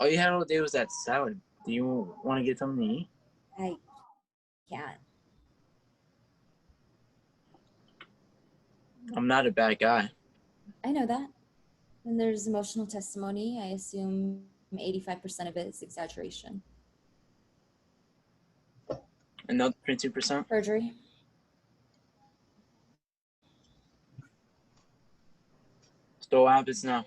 All you had all day was that salad. Do you want to get something to eat? I can't. I'm not a bad guy. I know that. When there's emotional testimony, I assume 85% of it is exaggeration. Another 22%? Perjury. So what happens now?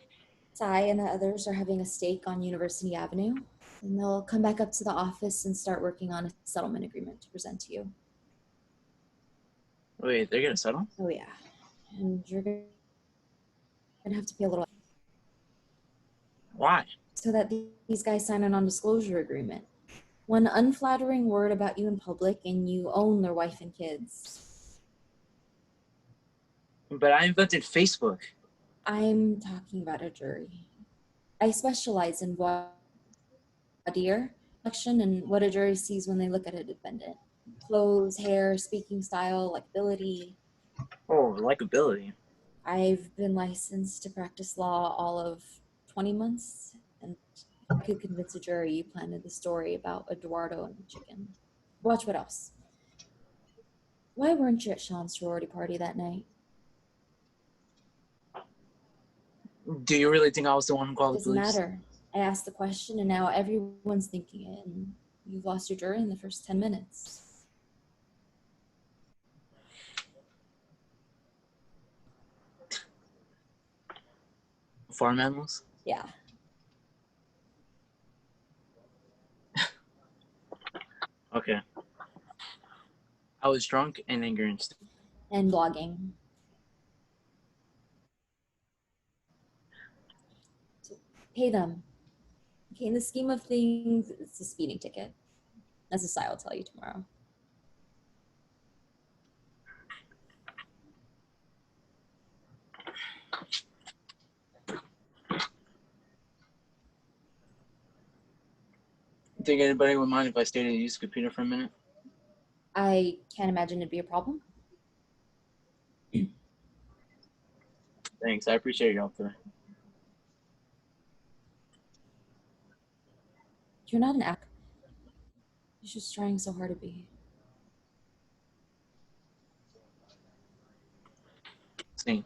𝗖𝗹𝗹 and the others are having a stake on University Avenue, and they'll come back up to the office and start working on a settlement agreement to present to you. Wait, they're gonna settle? Oh yeah, and you're gonna have to pay a little. Why? So that these guys sign a non-disclosure agreement. One unflattering word about you in public and you own their wife and kids. But I invented Facebook. I'm talking about a jury. I specialize in voir dire selection and what a jury sees when they look at a defendant. Clothes, hair, speaking style, likability. Oh, likability. I've been licensed to practice law all of 20 months, and I could convince a jury you planted the story about Eduardo and the chicken. Watch what else. Why weren't you at Sean's sorority party that night? Do you really think I was the one who called the Doesn't police? matter. I asked the question and now everyone's thinking it, and you've lost your jury in the first 10 minutes. Farm animals? Yeah. Okay. I was drunk and ignorant. And blogging. So pay them. Okay, in the scheme of things, it's a speeding ticket. As a 𝗖𝗹𝗹 will tell you tomorrow. Think anybody would mind if I stayed to use the computer for a minute? I can't imagine it'd be a problem. Thanks, I appreciate your help today. You're not an actor. You're just trying so hard to be. Same.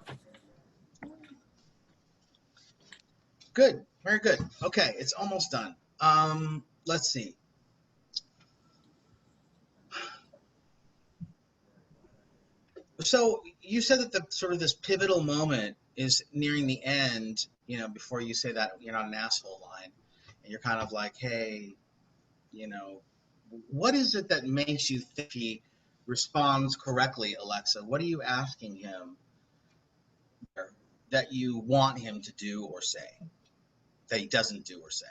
Good, very good. Okay, it's almost done. Let's see. So you said that the sort of this pivotal moment is nearing the end, you know, before you say that you're not an asshole line, and you're kind of like, hey, you know, what is it that makes you think he responds correctly, Alexa? What are you asking him that you want him to do or say that he doesn't do or say?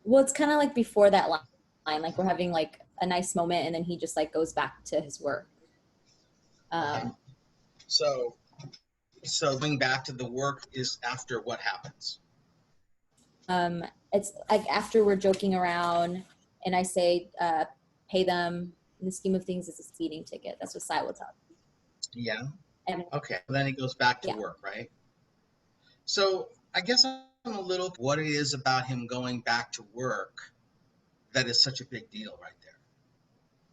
Well, it's kind of like before that line, like we're having like a nice moment and then he just like goes back to his work. Okay. So going back to the work is after what happens? It's like after we're joking around and I say, pay them. In the scheme of things, it's a speeding ticket. That's what 𝗖𝗹𝗹 will tell. Yeah. And okay. Then he goes back to yeah. work, right? So I guess I'm a little what it is about him going back to work that is such a big deal right there.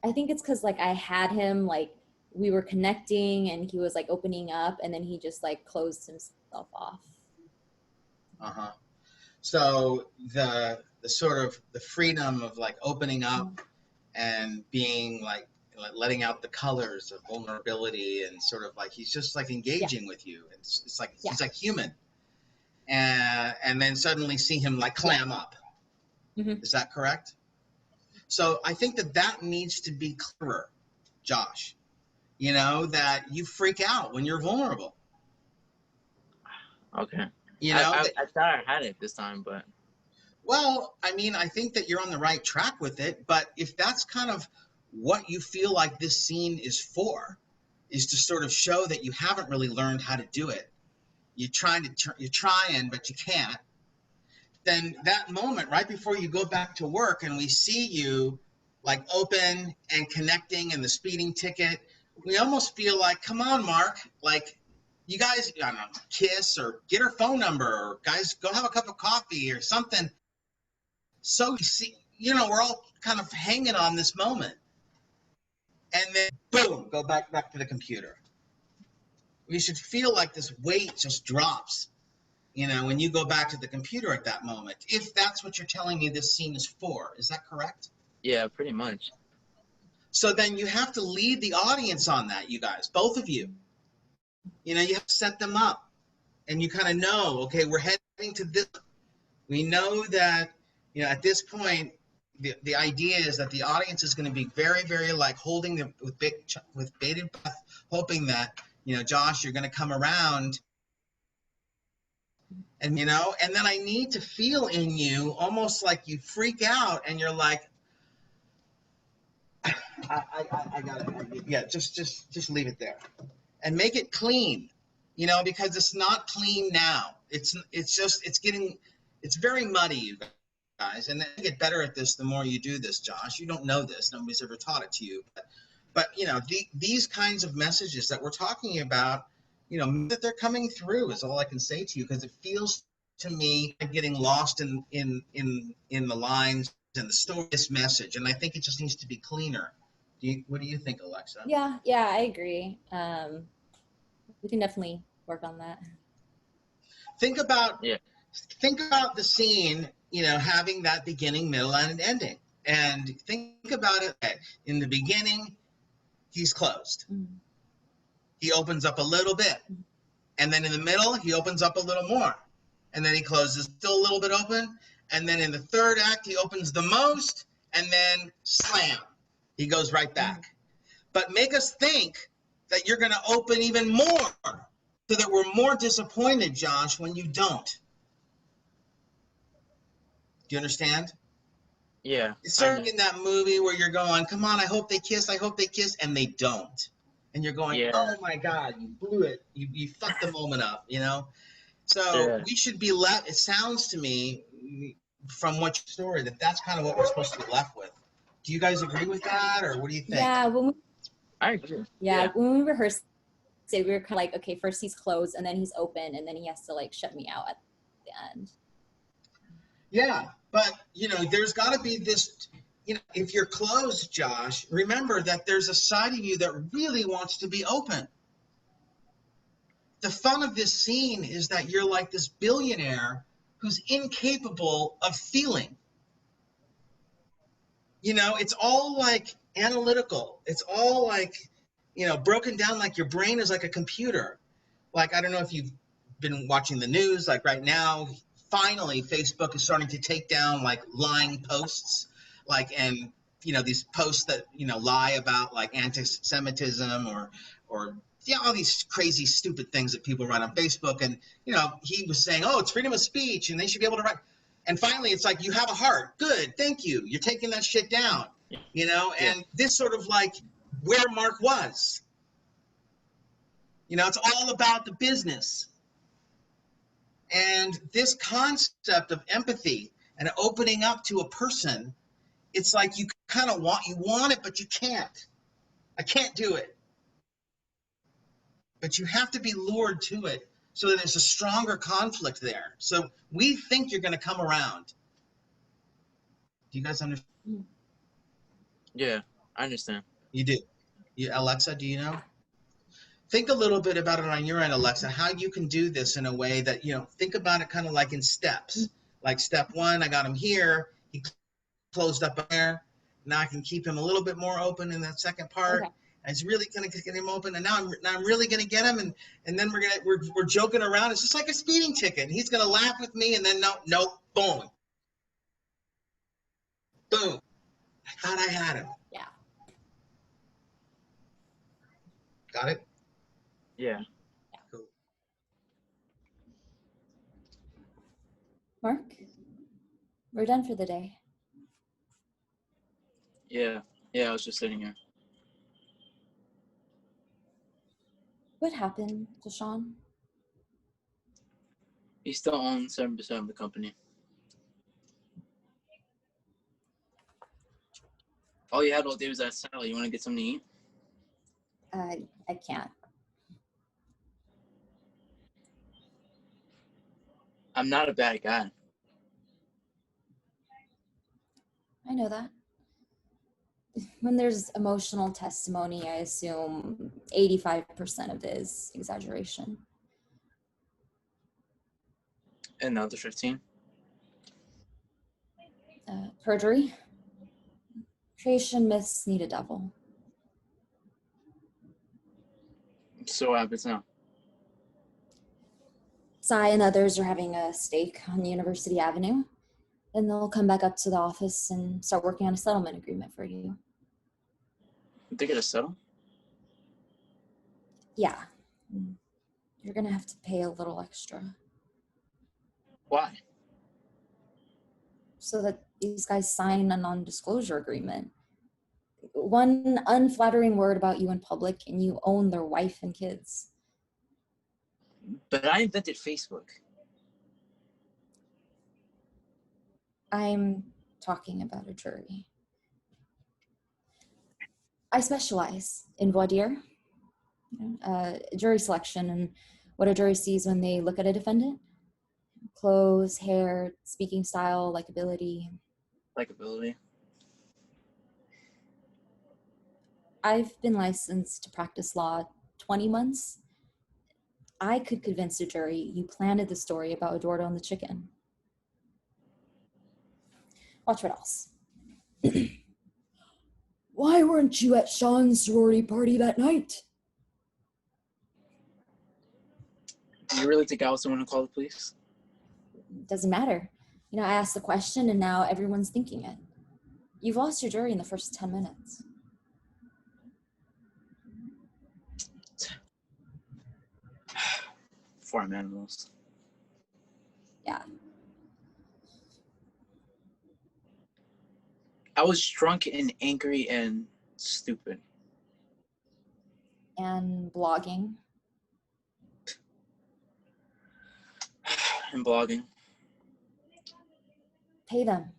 I think it's because like I had him, like we were connecting and he was like opening up and then he just like closed himself off. Uh-huh. So the sort of the freedom of like opening up and being like letting out the colors of vulnerability and sort of like he's just like engaging with you. It's like he's like human. And then suddenly see him like clam up. Mm-hmm. Is that correct? So I think that needs to be clearer, Josh. You know, that you freak out when you're vulnerable. Okay. You know, I thought I had it this time, but. Well, I mean, I think that you're on the right track with it, but if that's kind of what you feel like this scene is for, is to sort of show that you haven't really learned how to do it. You're trying, but you can't. Then that moment right before you go back to work and we see you like open and connecting and the speeding ticket, we almost feel like, come on, Mark, like, you guys, I don't know, kiss or get her phone number, or guys, go have a cup of coffee or something. So you see, you know, we're all kind of hanging on this moment. And then, boom, go back to the computer. You should feel like this weight just drops, you know, when you go back to the computer at that moment. If that's what you're telling me this scene is for. Is that correct? Yeah, pretty much. So then you have to lead the audience on that, you guys, both of you. You know, you have to set them up. And you kind of know, okay, we're heading to this. We know that, you know, at this point, the idea is that the audience is going to be very, very like holding them with bated breath, hoping that, you know, Josh, you're going to come around. And, you know, and then I need to feel in you almost like you freak out and you're like, I got it. Yeah, just leave it there. And make it clean, you know, because it's not clean now. It's very muddy, you guys. And you get better at this the more you do this, Josh. You don't know this. Nobody's ever taught it to you. But you know, these kinds of messages that we're talking about, you know, that they're coming through is all I can say to you, because it feels to me like getting lost in the lines and the story, this message. And I think it just needs to be cleaner. What do you think, Alexa? Yeah, I agree. We can definitely work on that. Think about the scene, you know, having that beginning, middle, and ending. And think about it. In the beginning, he's closed. Mm-hmm. He opens up a little bit. And then in the middle, he opens up a little more. And then he closes still a little bit open. And then in the third act, he opens the most. And then slam, he goes right back. But make us think that you're going to open even more, so that we're more disappointed, Josh, when you don't. Do you understand? Yeah. It's sort of in that movie where you're going, come on, I hope they kiss, and they don't. And you're going, oh my God, you blew it. You fucked the moment up, you know? So we should be left, it sounds to me, from what your story, that's kind of what we're supposed to be left with. Do you guys agree with that, or what do you think? Yeah, I agree. when we rehearsed it, we were kind of like, okay, first he's closed, and then he's open, and then he has to like shut me out at the end. Yeah, but you know, there's got to be this, you know, if you're closed, Josh, remember that there's a side of you that really wants to be open. The fun of this scene is that you're like this billionaire who's incapable of feeling. You know, it's all like analytical. It's all like, you know, broken down, like your brain is like a computer. Like, I don't know if you've been watching the news, like right now, finally, Facebook is starting to take down like lying posts, like, and, you know, these posts that, you know, lie about like anti-Semitism or yeah, all these crazy, stupid things that people write on Facebook. And, you know, he was saying, oh, it's freedom of speech and they should be able to write. And finally, it's like, you have a heart. Good. Thank you. You're taking that shit down, you know, and this sort of like where Mark was. You know, it's all about the business. And this concept of empathy and opening up to a person, it's like you kind of want it, but you can't. I can't do it. But you have to be lured to it so that there's a stronger conflict there. So we think you're going to come around. Do you guys understand? Yeah, I understand. You do. Alexa, do you know? Think a little bit about it on your end, Alexa, how you can do this in a way that, you know, think about it kind of like in steps. Like step one, I got him here. He closed up there. Now I can keep him a little bit more open in that second part. Okay. And it's really going to get him open. And now I'm really going to get him. And then we're joking around. It's just like a speeding ticket. And he's going to laugh with me. And then no, boom. Boom. I thought I had him. Yeah. Got it? Yeah. Cool. Mark, we're done for the day. Yeah, I was just sitting here. What happened to Sean? He still owns 7% of the company. All you had all day was that salad. You want to get something to eat? I can't. I'm not a bad guy. I know that. When there's emotional testimony, I assume 85% of it is exaggeration. And the other 15? Perjury. Creation myths need a devil. So what happens now? 𝗖𝗹𝗹 and others are having a stake on University Avenue. Then they'll come back up to the office and start working on a settlement agreement for you. They gotta settle? Yeah. You're gonna have to pay a little extra. Why? So that these guys sign a non-disclosure agreement. One unflattering word about you in public and you own their wife and kids. But I invented Facebook. I'm talking about a jury. I specialize in voir dire, jury selection, and what a jury sees when they look at a defendant. Clothes, hair, speaking style, likability. Likability. I've been licensed to practice law 20 months. I could convince a jury you planted the story about Eduardo and the chicken. Watch what else. Why weren't you at Sean's sorority party that night? Do you really think I was the one who called the police? Doesn't matter. I asked the question and now everyone's thinking it. You've lost your jury in the first 10 minutes. Farm animals. Yeah. I was drunk and angry and stupid. And blogging. And blogging. Pay them.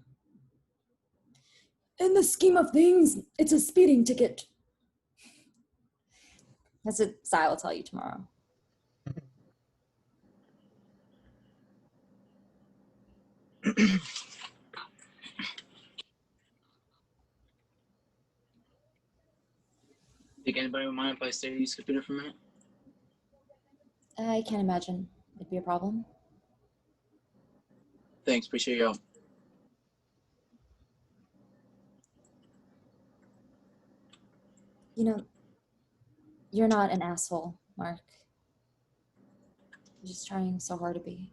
In the scheme of things, it's a speeding ticket. That's what 𝗖𝗹𝗹 will tell you tomorrow. Think anybody would mind if I stay to use the computer for a minute? I can't imagine it'd be a problem. Thanks, appreciate your help. You're not an asshole, Mark. You're just trying so hard to be.